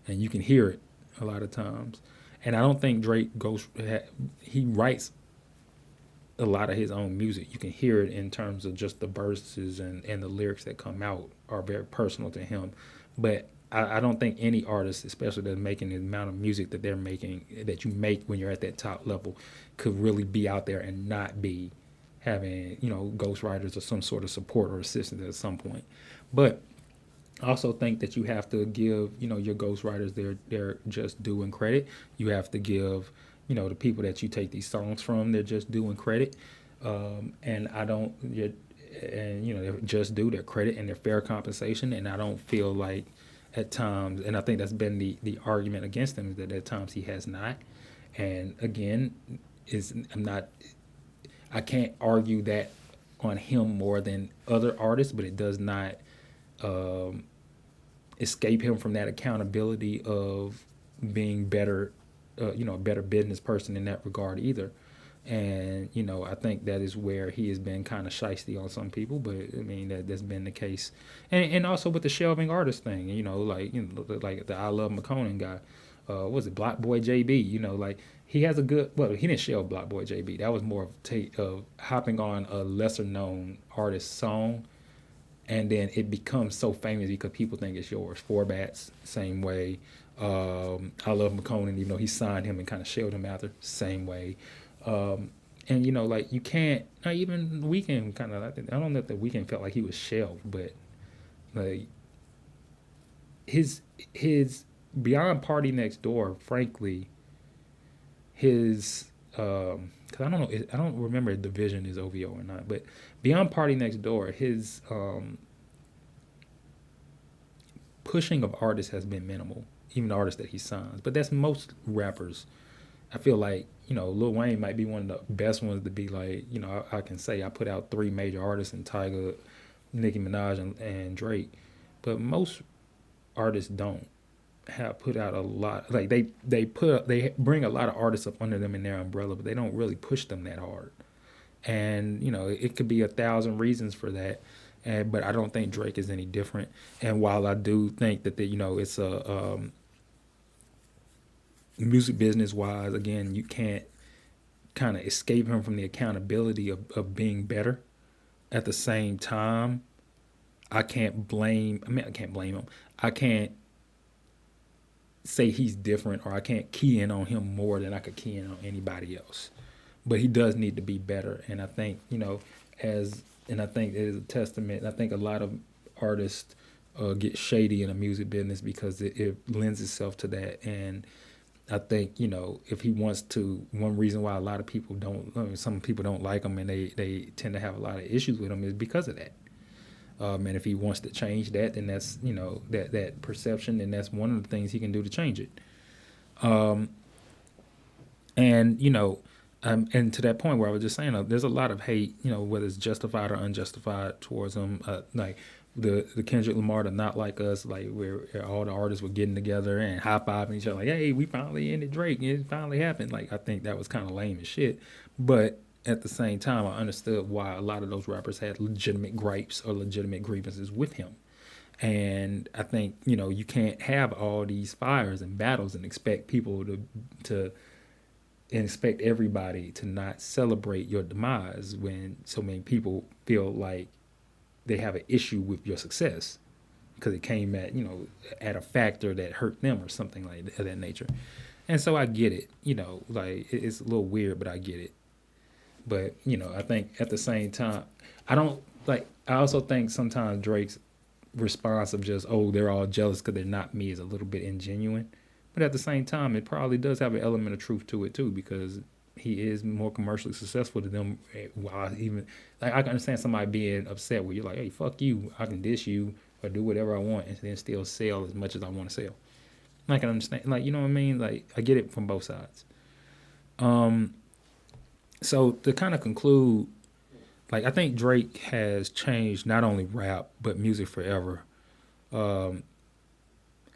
and you can hear it a lot of times. And I don't think Drake he writes a lot of his own music. You can hear it in terms of just the verses and the lyrics that come out are very personal to him. But I don't think any artist, especially that's making the amount of music that they're making, that you make when you're at that top level, could really be out there and not be having, ghostwriters or some sort of support or assistance at some point. But I also think that you have to give, your ghostwriters their just due and credit. You have to give, the people that you take these songs from their just due and credit. And I don't, and they're just due their credit and their fair compensation. And I don't feel like at times, and I think that's been the argument against him, is that at times he has not. And again, is I'm not, I can't argue that on him more than other artists, but it does not um, escape him from that accountability of being better, a better business person in that regard either. And I think that is where he has been kind of shisty on some people, but I mean that's been the case, and also with the shelving artist thing, like the I Love McConan guy, what was it, Block Boy JB? Like he has a good, well, he didn't shelve Block Boy JB. That was more of hopping on a lesser known artist song, and then it becomes so famous because people think it's yours. Four Bats, same way. I Love McConan, even though he signed him and kind of shelled him after, same way. And like you can't. Not even Weekend kind of. I don't know if the Weekend felt like he was shelved, but like his Beyond Party Next Door, frankly, his because I don't know, I don't remember if Division is OVO or not, but Beyond Party Next Door, his pushing of artists has been minimal, even the artists that he signs. But that's most rappers. I feel like Lil Wayne might be one of the best ones to be like, I can say I put out three major artists in Tyga, Nicki Minaj, and Drake, but most artists don't have put out a lot. Like they bring a lot of artists up under them in their umbrella, but they don't really push them that hard. And it could be a thousand reasons for that. And but I don't think Drake is any different. And while I do think that it's a music business wise, again, you can't kind of escape him from the accountability of being better. At the same time, I can't blame him. I can't say he's different, or I can't key in on him more than I could key in on anybody else. But he does need to be better. And I think, as, and I think it is a testament. I think a lot of artists get shady in the music business because it lends itself to that. And I think if he wants to, one reason why a lot of people don't, some people don't like him, and they tend to have a lot of issues with him, is because of that. And if he wants to change that, then that's that perception, and that's one of the things he can do to change it. Um, and and to that point where I was just saying, there's a lot of hate, whether it's justified or unjustified towards him. Like the Kendrick Lamar to Not Like Us, like where all the artists were getting together and high fiving each other, like, hey, we finally ended Drake, it finally happened. Like I think that was kind of lame as shit, but at the same time, I understood why a lot of those rappers had legitimate gripes or legitimate grievances with him. And I think you can't have all these fires and battles and expect people to and expect everybody to not celebrate your demise when so many people feel like they have an issue with your success because it came at a factor that hurt them or something like that nature. And so I get it, like it's a little weird, but I get it. But I think at the same time, I don't like. I also think sometimes Drake's response of just, "Oh, they're all jealous because they're not me," is a little bit ingenuine. But at the same time, it probably does have an element of truth to it too, because he is more commercially successful than them. While even like I can understand somebody being upset where you're like, "Hey, fuck you! I can diss you or do whatever I want and then still sell as much as I want to sell." I can understand, like you know what I mean. Like I get it from both sides. Um, so to kind of conclude, like I think Drake has changed not only rap but music forever. Um,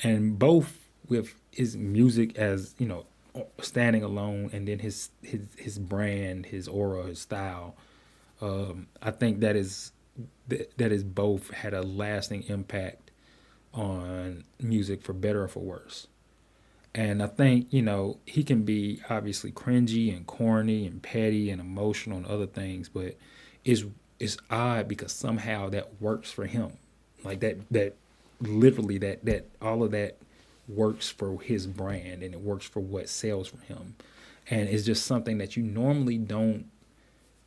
and both with his music as standing alone, and then his brand, his aura, his style. I think that is both had a lasting impact on music for better or for worse. And I think, he can be obviously cringy and corny and petty and emotional and other things, but it's it's odd because somehow that works for him. Like that literally that all of that works for his brand and it works for what sells for him. And it's just something that you normally don't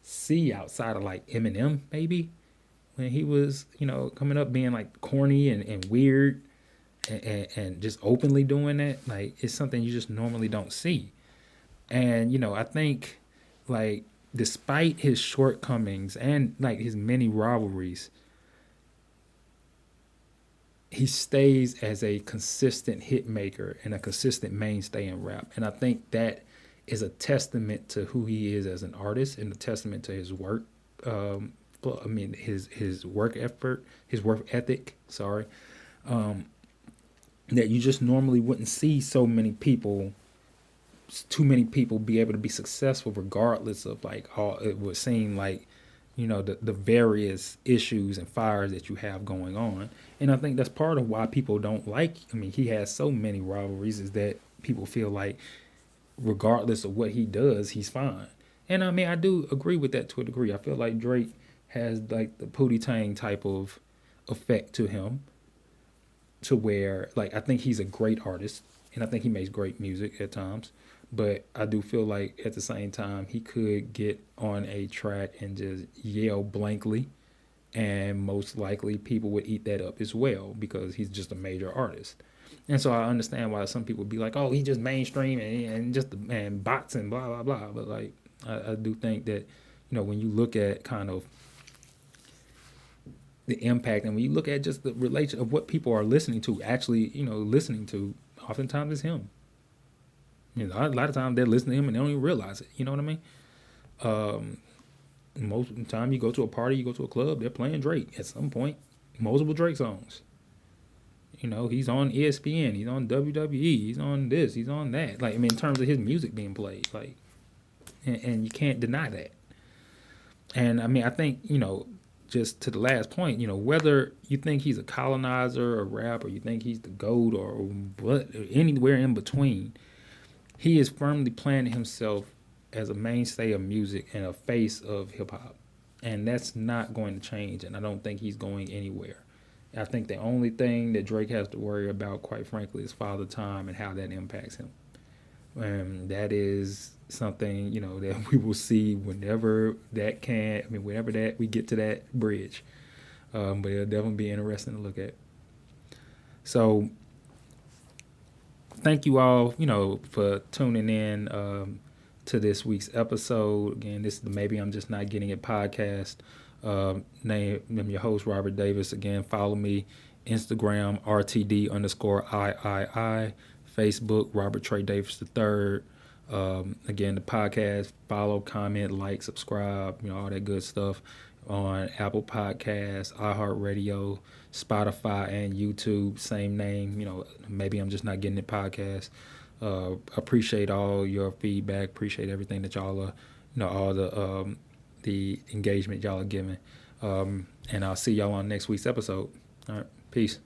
see outside of like Eminem maybe when he was, coming up being like corny and weird and just openly doing that, like it's something you just normally don't see. And I think like despite his shortcomings and like his many rivalries, he stays as a consistent hit maker and a consistent mainstay in rap. And I think that is a testament to who he is as an artist and a testament to his work. I mean his work effort, his work ethic. Sorry, that you just normally wouldn't see too many people be able to be successful regardless of like all it would seem like the various issues and fires that you have going on. And I think that's part of why people don't like, I mean, he has so many rivalries, is that people feel like regardless of what he does, he's fine. And I mean, I do agree with that to a degree. I feel like Drake has like the Pootie Tang type of effect to him, to where like I think he's a great artist and I think he makes great music at times. But I do feel like at the same time he could get on a track and just yell blankly, and most likely people would eat that up as well because he's just a major artist. And so I understand why some people be like, "Oh, he just mainstream and just and bots and blah blah blah." But like, I do think that when you look at kind of the impact, and when you look at just the relation of what people are listening to, actually, listening to, oftentimes it's him. A lot of times they're listening to him and they don't even realize it. You know what I mean? Um, Most of the time you go to a party, you go to a club, they're playing Drake at some point. Multiple Drake songs. He's on ESPN, he's on WWE, he's on this, he's on that. Like, I mean, in terms of his music being played, like, and you can't deny that. And I mean, I think, just to the last point, whether you think he's a colonizer or rap, or you think he's the GOAT or what, anywhere in between, he is firmly planting himself as a mainstay of music and a face of hip hop. And that's not going to change. And I don't think he's going anywhere. I think the only thing that Drake has to worry about, quite frankly, is Father Time and how that impacts him. And that is something, that we will see whenever whenever that we get to that bridge. But it'll definitely be interesting to look at. So thank you all, for tuning in to this week's episode. Again, this is the Maybe I'm Just Not Getting It podcast. I'm your host, Robert Davis. Again, follow me, Instagram, RTD_III, Facebook, Robert Trey Davis III. Again, the podcast, follow, comment, like, subscribe, all that good stuff on Apple Podcasts, iHeartRadio, Spotify, and YouTube. Same name, Maybe I'm Just Not Getting It podcast. Appreciate all your feedback. Appreciate everything that y'all are, all the engagement y'all are giving. And I'll see y'all on next week's episode. All right, peace.